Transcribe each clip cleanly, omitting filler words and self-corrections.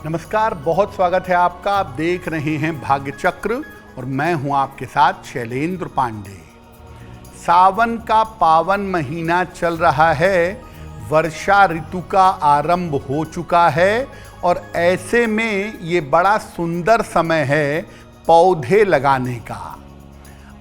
नमस्कार, बहुत स्वागत है आपका। आप देख रहे हैं भाग्य चक्र और मैं हूं आपके साथ शैलेंद्र पांडे। सावन का पावन महीना चल रहा है, वर्षा ऋतु का आरंभ हो चुका है और ऐसे में ये बड़ा सुंदर समय है पौधे लगाने का।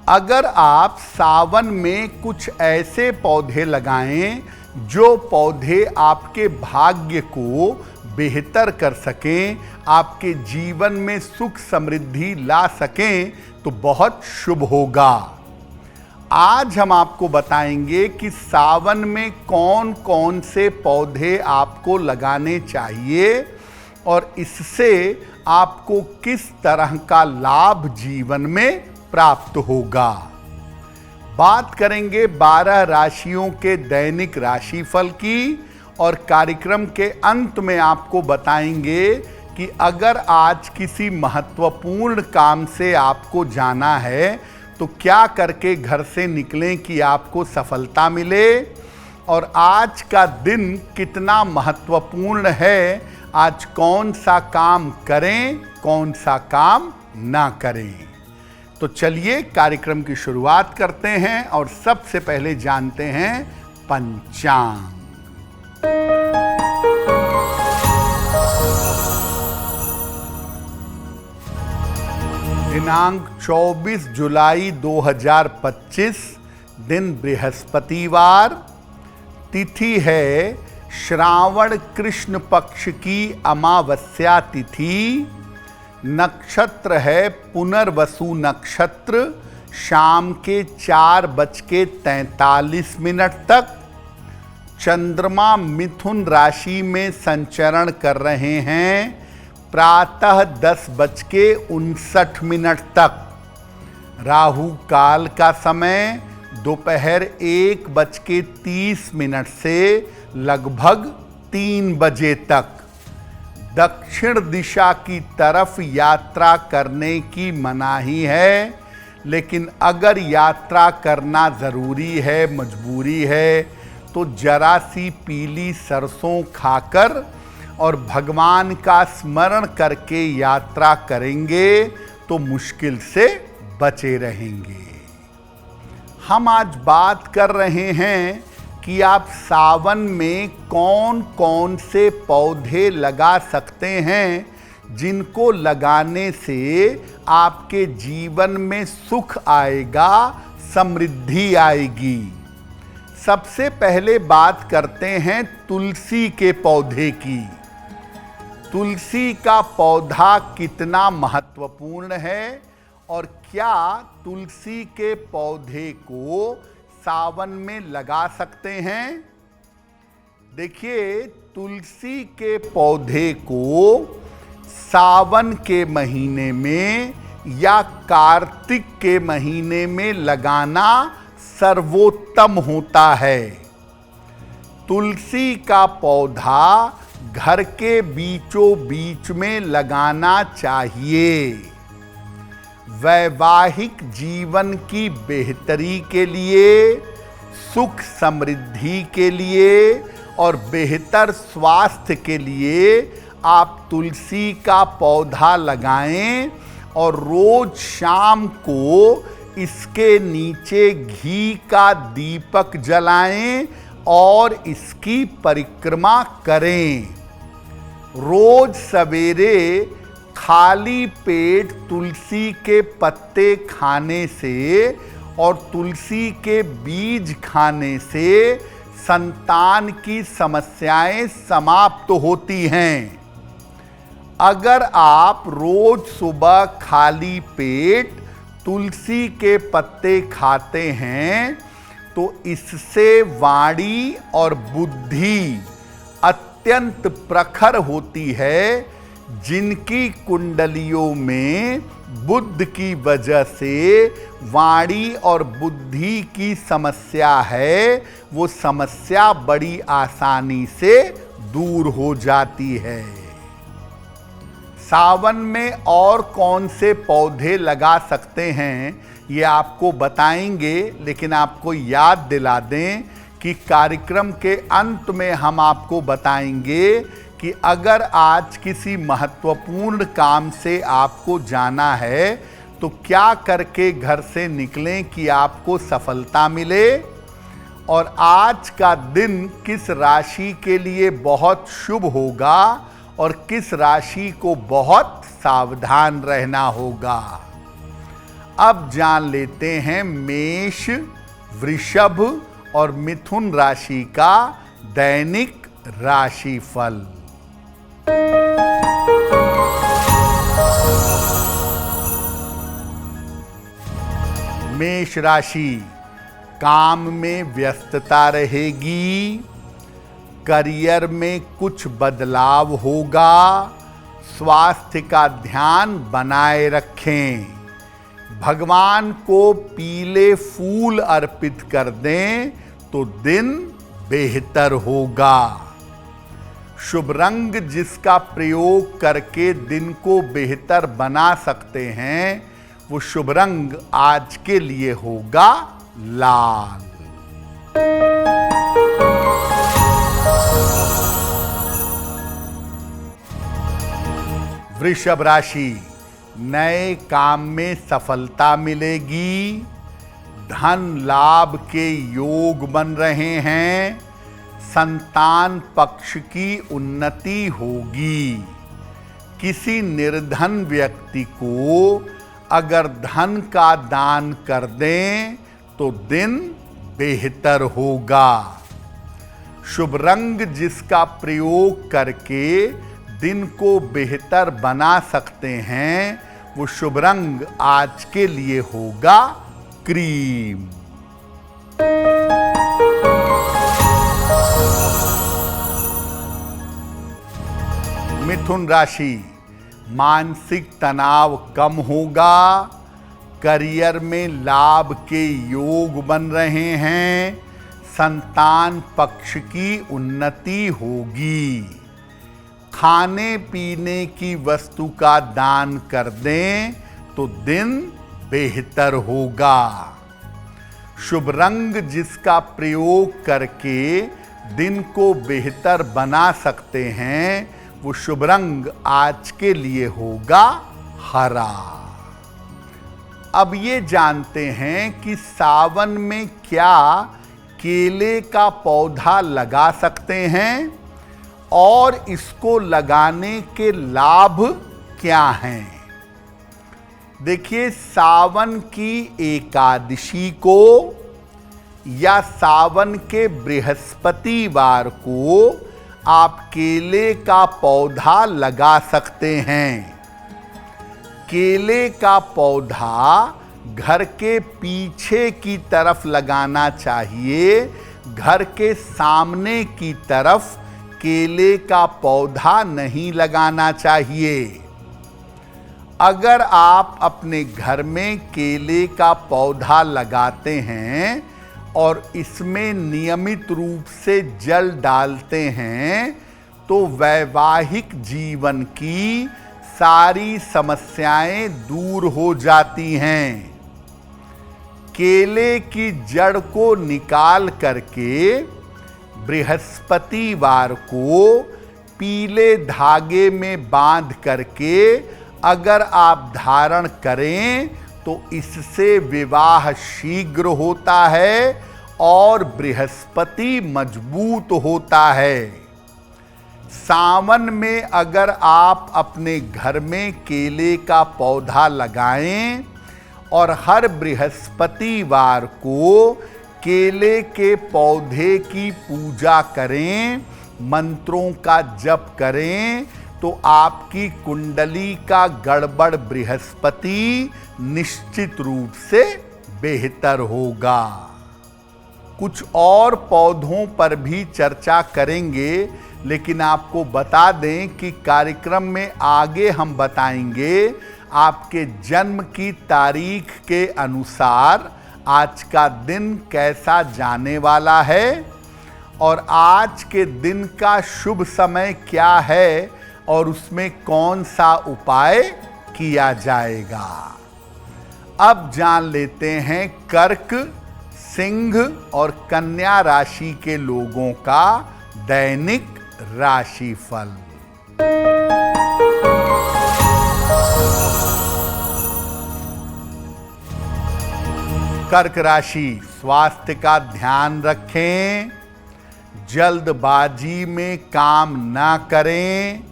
अगर आप सावन में कुछ ऐसे पौधे लगाएं जो पौधे आपके भाग्य को बेहतर कर सकें, आपके जीवन में सुख समृद्धि ला सकें, तो बहुत शुभ होगा। आज हम आपको बताएंगे कि सावन में कौन कौन से पौधे आपको लगाने चाहिए और इससे आपको किस तरह का लाभ जीवन में प्राप्त होगा। बात करेंगे 12 राशियों के दैनिक राशिफल की और कार्यक्रम के अंत में आपको बताएंगे कि अगर आज किसी महत्वपूर्ण काम से आपको जाना है तो क्या करके घर से निकलें कि आपको सफलता मिले, और आज का दिन कितना महत्वपूर्ण है, आज कौन सा काम करें कौन सा काम ना करें। तो चलिए कार्यक्रम की शुरुआत करते हैं और सबसे पहले जानते हैं पंचांग। दिनांक 24 जुलाई 2025, दिन बृहस्पतिवार, तिथि है श्रावण कृष्ण पक्ष की अमावस्या तिथि, नक्षत्र है पुनर्वसु नक्षत्र, शाम के 4:43 तक। चंद्रमा मिथुन राशि में संचरण कर रहे हैं प्रातः 10:59 तक। राहु काल का समय दोपहर 1:30 से लगभग 3 बजे तक। दक्षिण दिशा की तरफ यात्रा करने की मनाही है, लेकिन अगर यात्रा करना ज़रूरी है, मजबूरी है, तो जरा सी पीली सरसों खाकर और भगवान का स्मरण करके यात्रा करेंगे तो मुश्किल से बचे रहेंगे। हम आज बात कर रहे हैं कि आप सावन में कौन कौन से पौधे लगा सकते हैं जिनको लगाने से आपके जीवन में सुख आएगा, समृद्धि आएगी। सबसे पहले बात करते हैं तुलसी के पौधे की। तुलसी का पौधा कितना महत्वपूर्ण है और क्या तुलसी के पौधे को सावन में लगा सकते हैं? देखिए, तुलसी के पौधे को सावन के महीने में या कार्तिक के महीने में लगाना सर्वोत्तम होता है। तुलसी का पौधा घर के बीचों बीच में लगाना चाहिए। वैवाहिक जीवन की बेहतरी के लिए, सुख समृद्धि के लिए और बेहतर स्वास्थ्य के लिए आप तुलसी का पौधा लगाएं और रोज शाम को इसके नीचे घी का दीपक जलाएं और इसकी परिक्रमा करें। रोज सवेरे खाली पेट तुलसी के पत्ते खाने से और तुलसी के बीज खाने से संतान की समस्याएं समाप्त होती हैं। अगर आप रोज सुबह खाली पेट तुलसी के पत्ते खाते हैं तो इससे वाणी और बुद्धि अत्यंत प्रखर होती है। जिनकी कुंडलियों में बुध की वजह से वाणी और बुद्धि की समस्या है, वो समस्या बड़ी आसानी से दूर हो जाती है। सावन में और कौन से पौधे लगा सकते हैं ये आपको बताएंगे, लेकिन आपको याद दिला दें कि कार्यक्रम के अंत में हम आपको बताएंगे कि अगर आज किसी महत्वपूर्ण काम से आपको जाना है तो क्या करके घर से निकलें कि आपको सफलता मिले। और आज का दिन किस राशि के लिए बहुत शुभ होगा और किस राशि को बहुत सावधान रहना होगा। अब जान लेते हैं मेष, वृषभ और मिथुन राशि का दैनिक राशिफल। मेष राशि, काम में व्यस्तता रहेगी, करियर में कुछ बदलाव होगा, स्वास्थ्य का ध्यान बनाए रखें, भगवान को पीले फूल अर्पित कर दें तो दिन बेहतर होगा। शुभ रंग जिसका प्रयोग करके दिन को बेहतर बना सकते हैं वो शुभ रंग आज के लिए होगा लाल। वृषभ राशि, नए काम में सफलता मिलेगी, धन लाभ के योग बन रहे हैं, संतान पक्ष की उन्नति होगी। किसी निर्धन व्यक्ति को अगर धन का दान कर दें तो दिन बेहतर होगा। शुभ रंग जिसका प्रयोग करके दिन को बेहतर बना सकते हैं वो शुभ रंग आज के लिए होगा क्रीम। मिथुन राशि, मानसिक तनाव कम होगा, करियर में लाभ के योग बन रहे हैं, संतान पक्ष की उन्नति होगी। खाने पीने की वस्तु का दान कर दें तो दिन बेहतर होगा। शुभ रंग जिसका प्रयोग करके दिन को बेहतर बना सकते हैं वो शुभ रंग आज के लिए होगा हरा। अब ये जानते हैं कि सावन में क्या केले का पौधा लगा सकते हैं और इसको लगाने के लाभ क्या हैं। देखिए, सावन की एकादशी को या सावन के बृहस्पतिवार को आप केले का पौधा लगा सकते हैं। केले का पौधा घर के पीछे की तरफ लगाना चाहिए, घर के सामने की तरफ केले का पौधा नहीं लगाना चाहिए। अगर आप अपने घर में केले का पौधा लगाते हैं और इसमें नियमित रूप से जल डालते हैं तो वैवाहिक जीवन की सारी समस्याएं दूर हो जाती हैं। केले की जड़ को निकाल करके बृहस्पतिवार को पीले धागे में बांध करके अगर आप धारण करें तो इससे विवाह शीघ्र होता है और बृहस्पति मजबूत होता है। सावन में अगर आप अपने घर में केले का पौधा लगाएं और हर बृहस्पतिवार को केले के पौधे की पूजा करें, मंत्रों का जप करें तो आपकी कुंडली का गड़बड़ बृहस्पति निश्चित रूप से बेहतर होगा। कुछ और पौधों पर भी चर्चा करेंगे, लेकिन आपको बता दें कि कार्यक्रम में आगे हम बताएंगे आपके जन्म की तारीख के अनुसार आज का दिन कैसा जाने वाला है और आज के दिन का शुभ समय क्या है और उसमें कौन सा उपाय किया जाएगा। अब जान लेते हैं कर्क, सिंह और कन्या राशि के लोगों का दैनिक राशिफल। कर्क राशि, स्वास्थ्य का ध्यान रखें, जल्दबाजी में काम ना करें,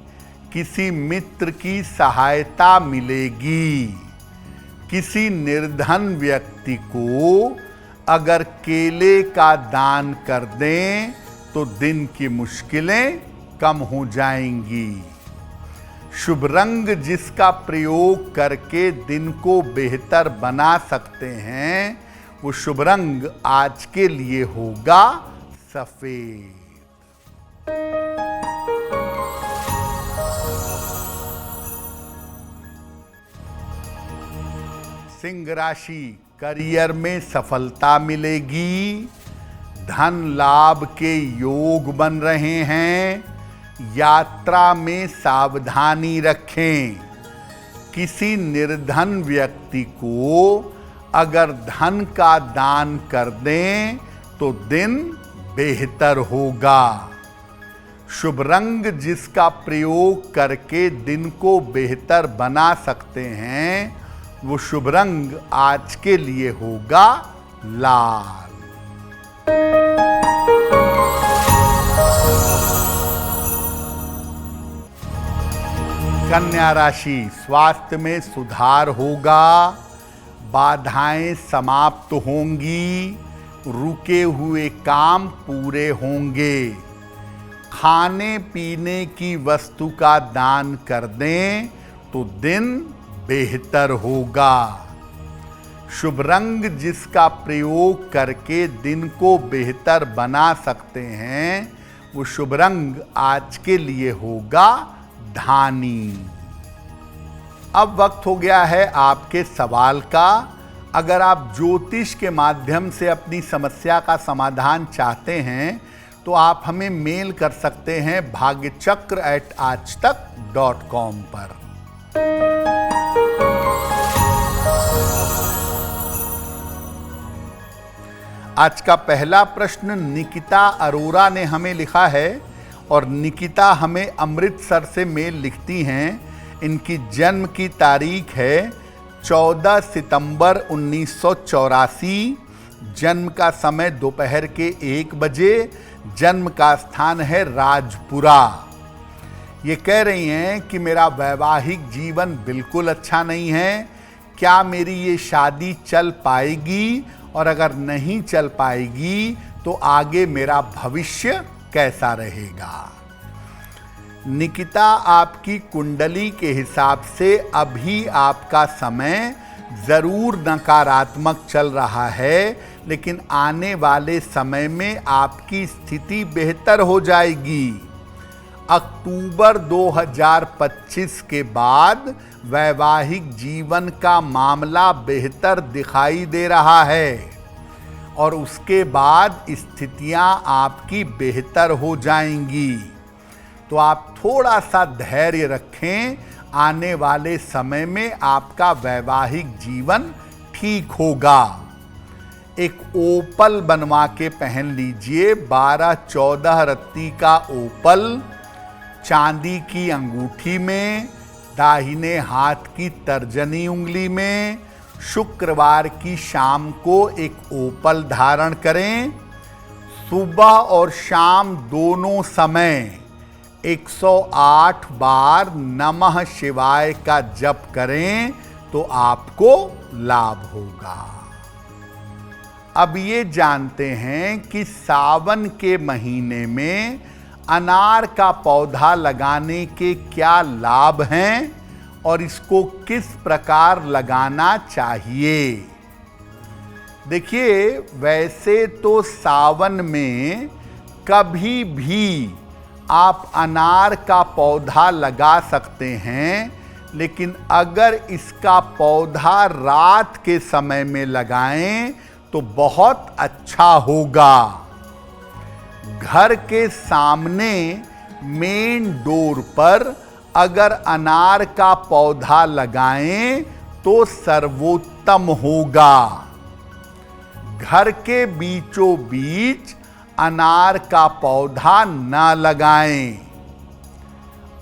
किसी मित्र की सहायता मिलेगी। किसी निर्धन व्यक्ति को अगर केले का दान कर दें तो दिन की मुश्किलें कम हो जाएंगी। शुभ रंग जिसका प्रयोग करके दिन को बेहतर बना सकते हैं, वो शुभ रंग आज के लिए होगा सफेद। सिंह राशि, करियर में सफलता मिलेगी, धन लाभ के योग बन रहे हैं, यात्रा में सावधानी रखें। किसी निर्धन व्यक्ति को अगर धन का दान कर दें तो दिन बेहतर होगा। शुभ रंग जिसका प्रयोग करके दिन को बेहतर बना सकते हैं, वो शुभ रंग आज के लिए होगा लाल। कन्या राशि, स्वास्थ्य में सुधार होगा, बाधाएं समाप्त होंगी, रुके हुए काम पूरे होंगे। खाने पीने की वस्तु का दान कर दें तो दिन बेहतर होगा। शुभ रंग जिसका प्रयोग करके दिन को बेहतर बना सकते हैं, वो शुभ रंग आज के लिए होगा धानी। अब वक्त हो गया है आपके सवाल का। अगर आप ज्योतिष के माध्यम से अपनी समस्या का समाधान चाहते हैं तो आप हमें मेल कर सकते हैं bhagyachakra@aajtak.com पर। आज का पहला प्रश्न निकिता अरोरा ने हमें लिखा है और निकिता हमें अमृतसर से मेल लिखती हैं। इनकी जन्म की तारीख है 14 सितंबर 1984, जन्म का समय दोपहर के 1 बजे, जन्म का स्थान है राजपुरा। ये कह रही हैं कि मेरा वैवाहिक जीवन बिल्कुल अच्छा नहीं है, क्या मेरी ये शादी चल पाएगी, और अगर नहीं चल पाएगी तो आगे मेरा भविष्य कैसा रहेगा। निकिता, आपकी कुंडली के हिसाब से अभी आपका समय जरूर नकारात्मक चल रहा है, लेकिन आने वाले समय में आपकी स्थिति बेहतर हो जाएगी। अक्टूबर 2025 के बाद वैवाहिक जीवन का मामला बेहतर दिखाई दे रहा है और उसके बाद स्थितियां आपकी बेहतर हो जाएंगी। तो आप थोड़ा सा धैर्य रखें, आने वाले समय में आपका वैवाहिक जीवन ठीक होगा। एक ओपल बनवा के पहन लीजिए, 12-14 रत्ती का ओपल, चांदी की अंगूठी में, दाहिने हाथ की तर्जनी उंगली में। शुक्रवार की शाम को एक ओपल धारण करें। सुबह और शाम दोनों समय 108 बार नमः शिवाय का जप करें तो आपको लाभ होगा। अब ये जानते हैं कि सावन के महीने में अनार का पौधा लगाने के क्या लाभ हैं और इसको किस प्रकार लगाना चाहिए। देखिए, वैसे तो सावन में कभी भी आप अनार का पौधा लगा सकते हैं, लेकिन अगर इसका पौधा रात के समय में लगाएं तो बहुत अच्छा होगा। घर के सामने मेन डोर पर अगर अनार का पौधा लगाएं तो सर्वोत्तम होगा। घर के बीचों बीच अनार का पौधा न लगाएं।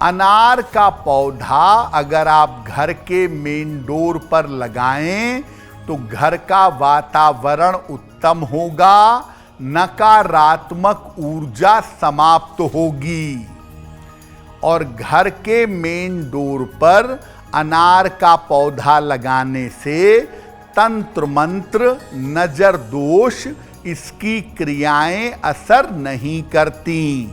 अनार का पौधा अगर आप घर के मेन डोर पर लगाएं तो घर का वातावरण उत्तम होगा, नकारात्मक ऊर्जा समाप्त होगी। और घर के मेन डोर पर अनार का पौधा लगाने से तंत्र मंत्र, नजर दोष, इसकी क्रियाएं असर नहीं करती।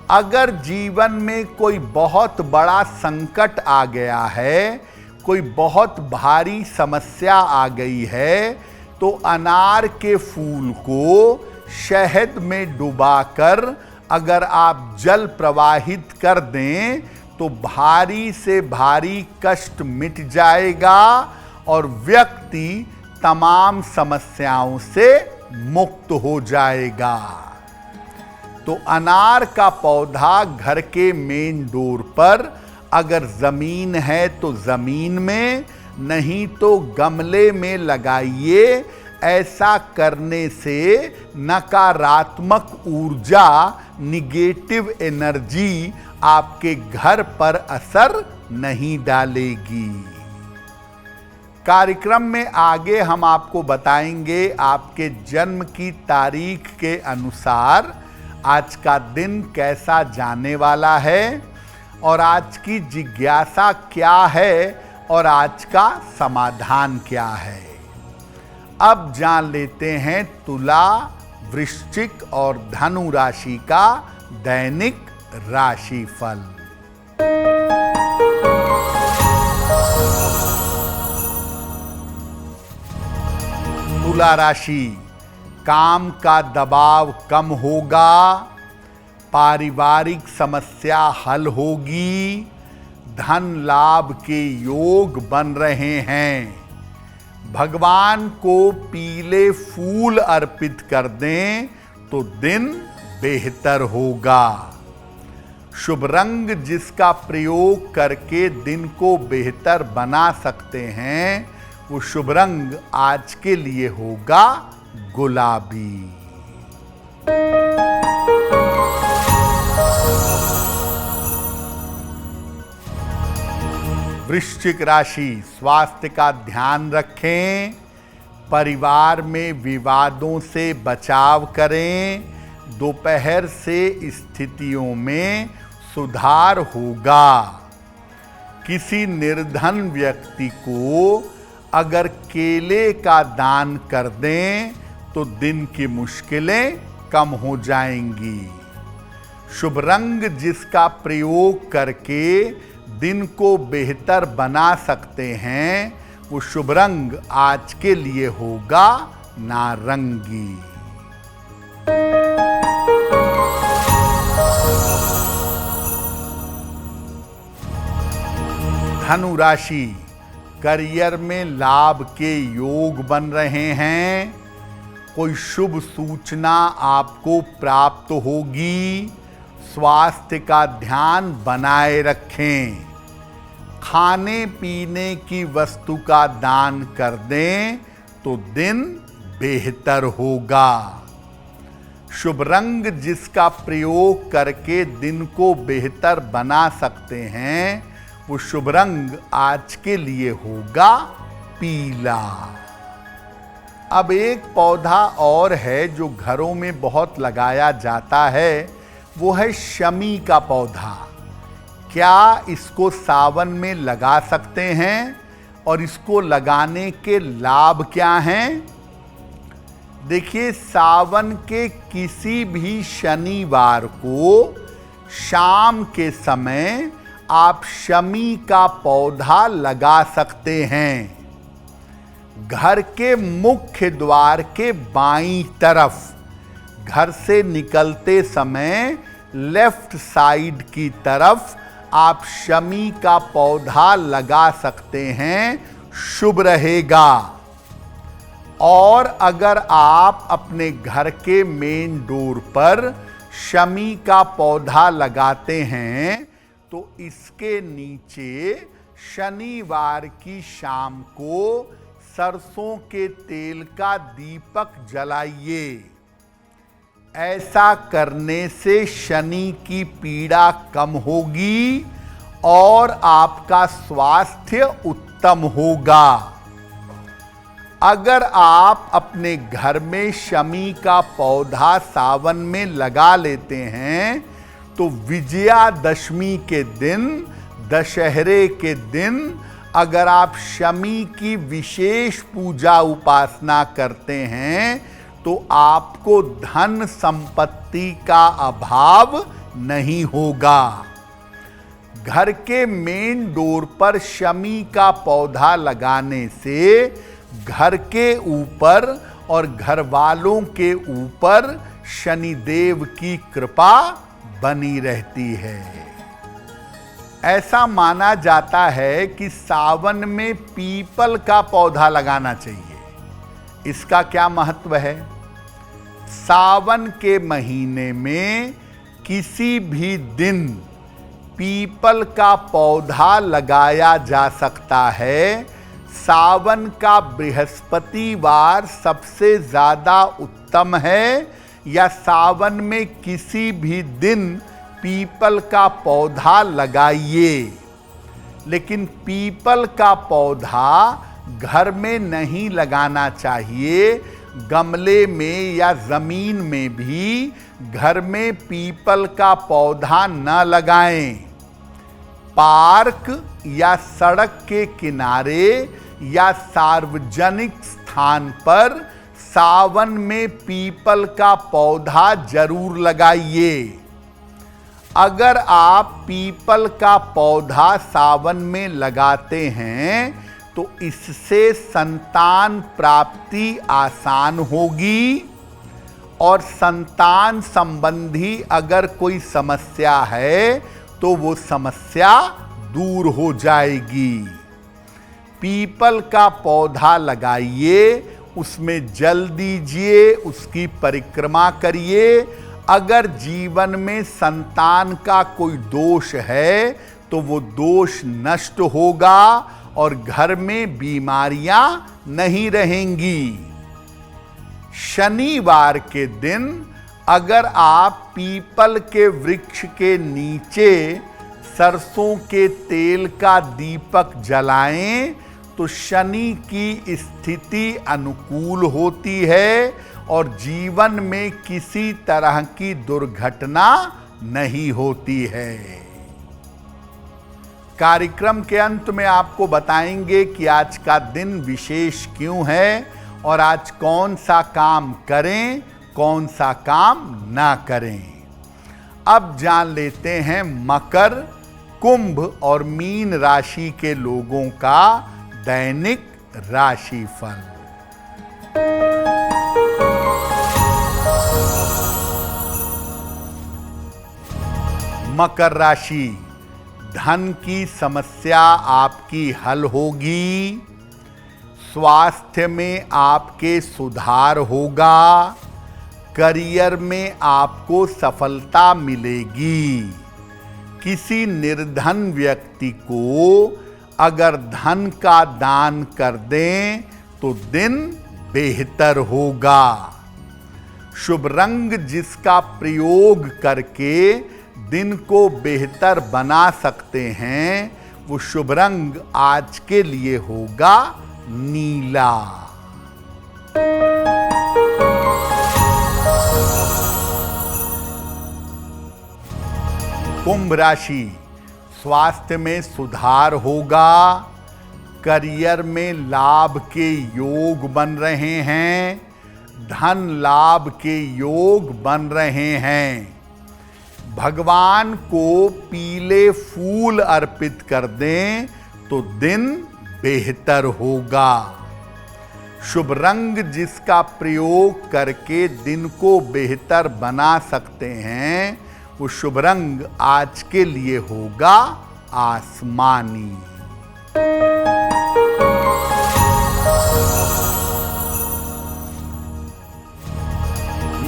अगर जीवन में कोई बहुत बड़ा संकट आ गया है, कोई बहुत भारी समस्या आ गई है, तो अनार के फूल को शहद में डुबाकर अगर आप जल प्रवाहित कर दें तो भारी से भारी कष्ट मिट जाएगा और व्यक्ति तमाम समस्याओं से मुक्त हो जाएगा। तो अनार का पौधा घर के मेन डोर पर, अगर जमीन है तो जमीन में, नहीं तो गमले में लगाइए। ऐसा करने से नकारात्मक ऊर्जा, निगेटिव एनर्जी आपके घर पर असर नहीं डालेगी। कार्यक्रम में आगे हम आपको बताएंगे आपके जन्म की तारीख के अनुसार आज का दिन कैसा जाने वाला है और आज की जिज्ञासा क्या है और आज का समाधान क्या है। अब जान लेते हैं तुला, वृश्चिक और धनु राशि का दैनिक राशिफल। तुला राशि, काम का दबाव कम होगा, पारिवारिक समस्या हल होगी, धन लाभ के योग बन रहे हैं। भगवान को पीले फूल अर्पित कर दें तो दिन बेहतर होगा। शुभ रंग जिसका प्रयोग करके दिन को बेहतर बना सकते हैं, वो शुभ रंग आज के लिए होगा गुलाबी। वृश्चिक राशि, स्वास्थ्य का ध्यान रखें, परिवार में विवादों से बचाव करें, दोपहर से स्थितियों में सुधार होगा। किसी निर्धन व्यक्ति को अगर केले का दान कर दें तो दिन की मुश्किलें कम हो जाएंगी। शुभ रंग जिसका प्रयोग करके दिन को बेहतर बना सकते हैं, वो शुभ रंग आज के लिए होगा नारंगी। धनु राशि, करियर में लाभ के योग बन रहे हैं, कोई शुभ सूचना आपको प्राप्त होगी। स्वास्थ्य का ध्यान बनाए रखें, खाने पीने की वस्तु का दान कर दें तो दिन बेहतर होगा। शुभ रंग जिसका प्रयोग करके दिन को बेहतर बना सकते हैं, वो शुभ रंग आज के लिए होगा पीला। अब एक पौधा और है जो घरों में बहुत लगाया जाता है, वो है शमी का पौधा। क्या इसको सावन में लगा सकते हैं और इसको लगाने के लाभ क्या हैं? देखिए, सावन के किसी भी शनिवार को शाम के समय आप शमी का पौधा लगा सकते हैं। घर के मुख्य द्वार के बाईं तरफ, घर से निकलते समय लेफ्ट साइड की तरफ आप शमी का पौधा लगा सकते हैं, शुभ रहेगा। और अगर आप अपने घर के मेन डोर पर शमी का पौधा लगाते हैं तो इसके नीचे शनिवार की शाम को सरसों के तेल का दीपक जलाइए। ऐसा करने से शनि की पीड़ा कम होगी और आपका स्वास्थ्य उत्तम होगा। अगर आप अपने घर में शमी का पौधा सावन में लगा लेते हैं तो विजयादशमी के दिन, दशहरे के दिन अगर आप शमी की विशेष पूजा उपासना करते हैं तो आपको धन संपत्ति का अभाव नहीं होगा। घर के मेन डोर पर शमी का पौधा लगाने से घर के ऊपर और घर वालों के ऊपर शनिदेव की कृपा बनी रहती है। ऐसा माना जाता है कि सावन में पीपल का पौधा लगाना चाहिए। इसका क्या महत्व है? सावन के महीने में किसी भी दिन पीपल का पौधा लगाया जा सकता है। सावन का बृहस्पतिवार सबसे ज़्यादा उत्तम है, या सावन में किसी भी दिन पीपल का पौधा लगाइए। लेकिन पीपल का पौधा घर में नहीं लगाना चाहिए। गमले में या ज़मीन में भी घर में पीपल का पौधा न लगाएं। पार्क या सड़क के किनारे या सार्वजनिक स्थान पर सावन में पीपल का पौधा जरूर लगाइए। अगर आप पीपल का पौधा सावन में लगाते हैं तो इससे संतान प्राप्ति आसान होगी, और संतान संबंधी अगर कोई समस्या है तो वो समस्या दूर हो जाएगी। पीपल का पौधा लगाइए, उसमें जल दीजिए, उसकी परिक्रमा करिए। अगर जीवन में संतान का कोई दोष है तो वो दोष नष्ट होगा और घर में बीमारियां नहीं रहेंगी। शनिवार के दिन अगर आप पीपल के वृक्ष के नीचे सरसों के तेल का दीपक जलाएं तो शनि की स्थिति अनुकूल होती है और जीवन में किसी तरह की दुर्घटना नहीं होती है। कार्यक्रम के अंत में आपको बताएंगे कि आज का दिन विशेष क्यों है और आज कौन सा काम करें, कौन सा काम ना करें। अब जान लेते हैं मकर, कुंभ और मीन राशि के लोगों का दैनिक राशिफल। मकर राशि, धन की समस्या आपकी हल होगी। स्वास्थ्य में आपके सुधार होगा। करियर में आपको सफलता मिलेगी। किसी निर्धन व्यक्ति को अगर धन का दान कर दें तो दिन बेहतर होगा। शुभ रंग जिसका प्रयोग करके दिन को बेहतर बना सकते हैं वो शुभ रंग आज के लिए होगा नीला। कुंभ राशि, स्वास्थ्य में सुधार होगा। करियर में लाभ के योग बन रहे हैं। धन लाभ के योग बन रहे हैं। भगवान को पीले फूल अर्पित कर दें तो दिन बेहतर होगा। शुभ रंग जिसका प्रयोग करके दिन को बेहतर बना सकते हैं वो शुभ रंग आज के लिए होगा आसमानी।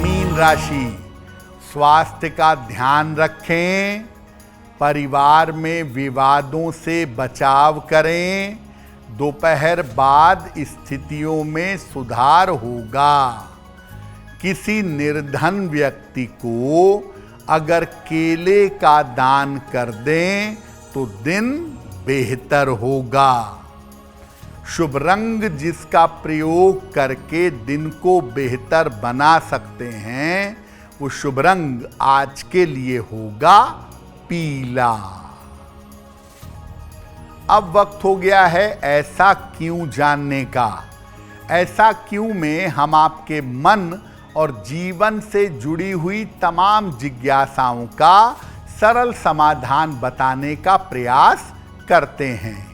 मीन राशि, स्वास्थ्य का ध्यान रखें। परिवार में विवादों से बचाव करें। दोपहर बाद स्थितियों में सुधार होगा। किसी निर्धन व्यक्ति को अगर केले का दान कर दें तो दिन बेहतर होगा। शुभ रंग जिसका प्रयोग करके दिन को बेहतर बना सकते हैं वो शुभ रंग आज के लिए होगा पीला। अब वक्त हो गया है ऐसा क्यों जानने का। ऐसा क्यों में हम आपके मन और जीवन से जुड़ी हुई तमाम जिज्ञासाओं का सरल समाधान बताने का प्रयास करते हैं।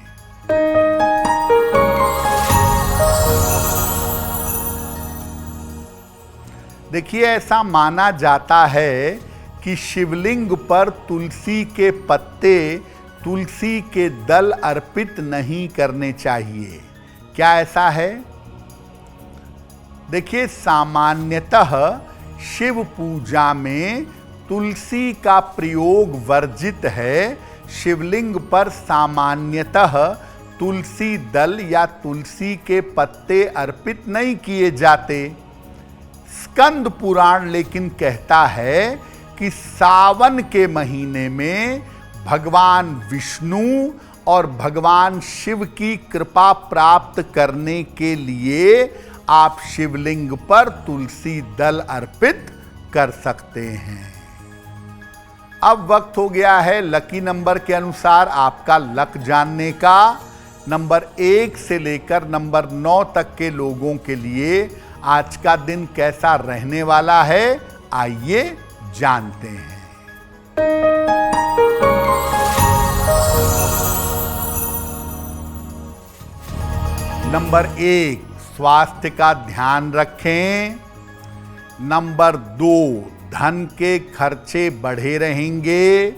देखिए, ऐसा माना जाता है कि शिवलिंग पर तुलसी के पत्ते, तुलसी के दल अर्पित नहीं करने चाहिए। क्या ऐसा है? देखिए, सामान्यतः शिव पूजा में तुलसी का प्रयोग वर्जित है। शिवलिंग पर सामान्यतः तुलसी दल या तुलसी के पत्ते अर्पित नहीं किए जाते। स्कंद पुराण लेकिन कहता है कि सावन के महीने में भगवान विष्णु और भगवान शिव की कृपा प्राप्त करने के लिए आप शिवलिंग पर तुलसी दल अर्पित कर सकते हैं। अब वक्त हो गया है लकी नंबर के अनुसार आपका लक जानने का। नंबर 1 से लेकर नंबर 9 तक के लोगों के लिए आज का दिन कैसा रहने वाला है, आइए जानते हैं। नंबर 1, स्वास्थ्य का ध्यान रखें। नंबर 2, धन के खर्चे बढ़े रहेंगे।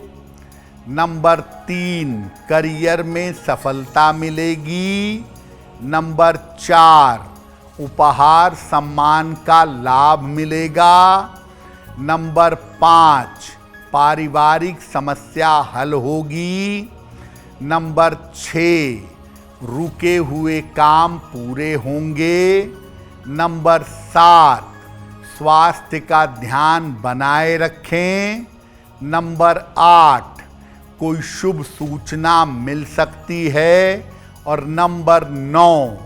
नंबर 3, करियर में सफलता मिलेगी। नंबर 4, उपहार सम्मान का लाभ मिलेगा। नंबर 5, पारिवारिक समस्या हल होगी। नंबर 6, रुके हुए काम पूरे होंगे। नंबर 7, स्वास्थ्य का ध्यान बनाए रखें। नंबर 8, कोई शुभ सूचना मिल सकती है। और नंबर 9,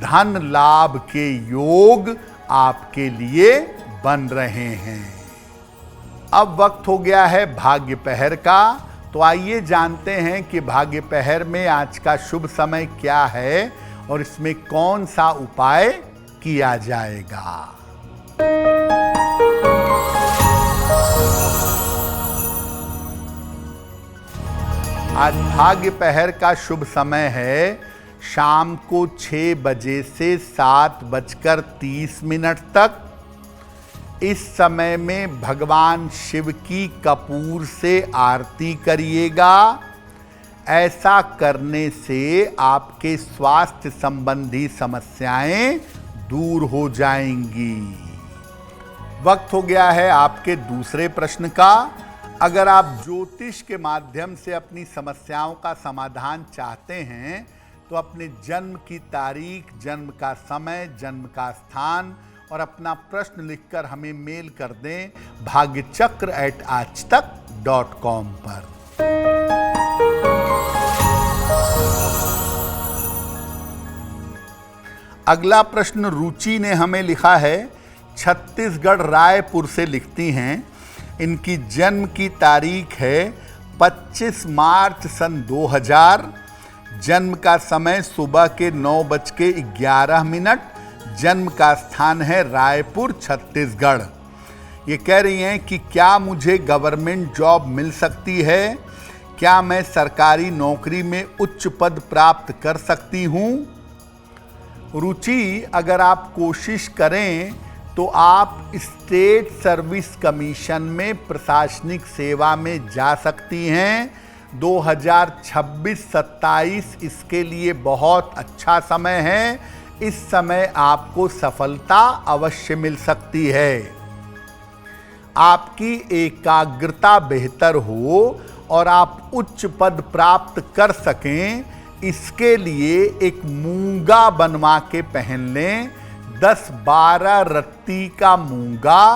धन लाभ के योग आपके लिए बन रहे हैं। अब वक्त हो गया है भाग्य पहर का, तो आइए जानते हैं कि भाग्य पहर में आज का शुभ समय क्या है और इसमें कौन सा उपाय किया जाएगा। आज भाग्य पहर का शुभ समय है शाम को 6 बजे से 7:30 तक। इस समय में भगवान शिव की कपूर से आरती करिएगा। ऐसा करने से आपके स्वास्थ्य संबंधी समस्याएं दूर हो जाएंगी। वक्त हो गया है आपके दूसरे प्रश्न का। अगर आप ज्योतिष के माध्यम से अपनी समस्याओं का समाधान चाहते हैं तो अपने जन्म की तारीख, जन्म का समय, जन्म का स्थान और अपना प्रश्न लिखकर हमें मेल कर दें bhagyachakra@aajtak.com पर। अगला प्रश्न रुचि ने हमें लिखा है। छत्तीसगढ़ रायपुर से लिखती हैं। इनकी जन्म की तारीख है 25 मार्च सन 2000। जन्म का समय सुबह के 9:11। जन्म का स्थान है रायपुर, छत्तीसगढ़। ये कह रही हैं कि क्या मुझे गवर्नमेंट जॉब मिल सकती है? क्या मैं सरकारी नौकरी में उच्च पद प्राप्त कर सकती हूँ? रुचि, अगर आप कोशिश करें तो आप स्टेट सर्विस कमीशन में प्रशासनिक सेवा में जा सकती हैं। 2026-27 इसके लिए बहुत अच्छा समय है। इस समय आपको सफलता अवश्य मिल सकती है। आपकी एकाग्रता बेहतर हो और आप उच्च पद प्राप्त कर सकें, इसके लिए एक मूंगा बनवा के पहन लें। 10-12 रत्ती का मूंगा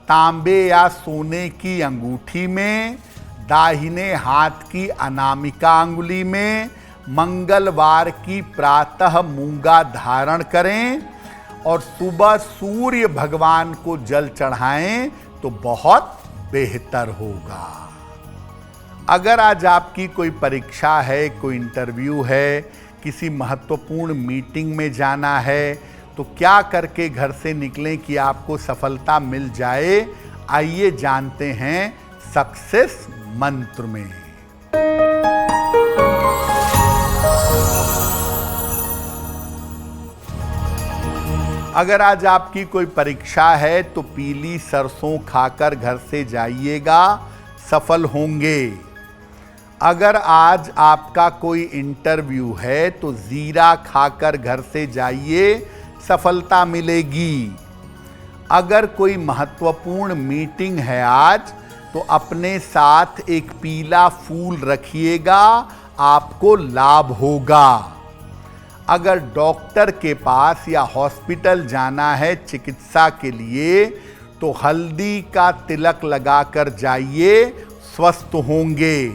तांबे या सोने की अंगूठी में, दाहिने हाथ की अनामिका अंगुली में मंगलवार की प्रातः मूंगा धारण करें और सुबह सूर्य भगवान को जल चढ़ाएं तो बहुत बेहतर होगा। अगर आज आपकी कोई परीक्षा है, कोई इंटरव्यू है, किसी महत्वपूर्ण मीटिंग में जाना है, तो क्या करके घर से निकलें कि आपको सफलता मिल जाए? आइए जानते हैं सक्सेस मंत्र में। अगर आज आपकी कोई परीक्षा है तो पीली सरसों खाकर घर से जाइएगा, सफल होंगे। अगर आज आपका कोई इंटरव्यू है तो जीरा खाकर घर से जाइए, सफलता मिलेगी। अगर कोई महत्वपूर्ण मीटिंग है आज तो अपने साथ एक पीला फूल रखिएगा, आपको लाभ होगा। अगर डॉक्टर के पास या हॉस्पिटल जाना है चिकित्सा के लिए तो हल्दी का तिलक लगाकर जाइए, स्वस्थ होंगे।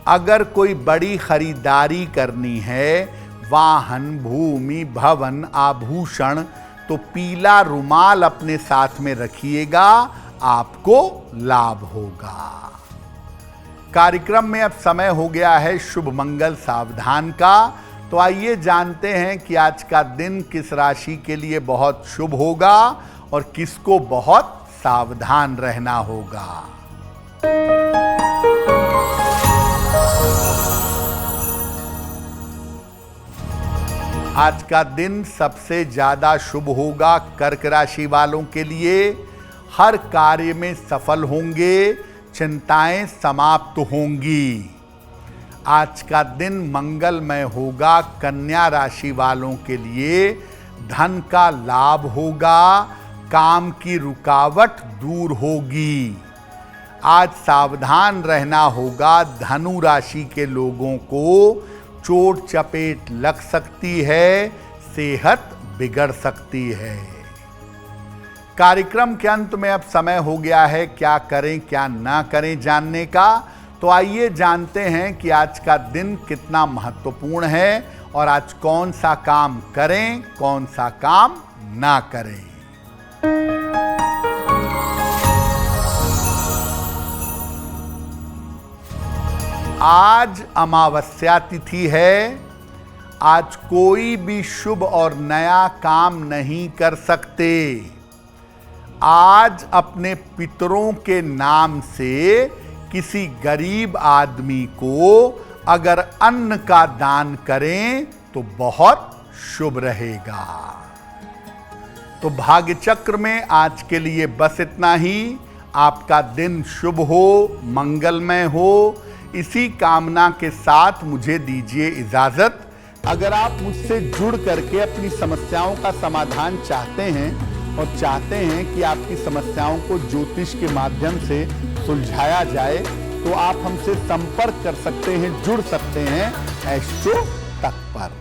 अगर कोई बड़ी खरीदारी करनी है, वाहन, भूमि, भवन, आभूषण, तो पीला रुमाल अपने साथ में रखिएगा, आपको लाभ होगा। कार्यक्रम में अब समय हो गया है शुभ मंगल सावधान का, तो आइए जानते हैं कि आज का दिन किस राशि के लिए बहुत शुभ होगा और किसको बहुत सावधान रहना होगा। आज का दिन सबसे ज्यादा शुभ होगा कर्क राशि वालों के लिए। हर कार्य में सफल होंगे, चिंताएं समाप्त होंगी। आज का दिन मंगलमय होगा कन्या राशि वालों के लिए। धन का लाभ होगा, काम की रुकावट दूर होगी। आज सावधान रहना होगा, धनु राशि के लोगों को चोट चपेट लग सकती है, सेहत बिगड़ सकती है। कार्यक्रम के अंत में अब समय हो गया है क्या करें क्या ना करें जानने का, तो आइए जानते हैं कि आज का दिन कितना महत्वपूर्ण है और आज कौन सा काम करें, कौन सा काम ना करें। आज अमावस्या तिथि है। आज कोई भी शुभ और नया काम नहीं कर सकते। आज अपने पितरों के नाम से किसी गरीब आदमी को अगर अन्न का दान करें तो बहुत शुभ रहेगा। तो भाग्य चक्र में आज के लिए बस इतना ही। आपका दिन शुभ हो, मंगलमय हो, इसी कामना के साथ मुझे दीजिए इजाजत। अगर आप मुझसे जुड़ करके अपनी समस्याओं का समाधान चाहते हैं और चाहते हैं कि आपकी समस्याओं को ज्योतिष के माध्यम से सुलझाया जाए, तो आप हमसे संपर्क कर सकते हैं, जुड़ सकते हैं एस्ट्रो तक पर।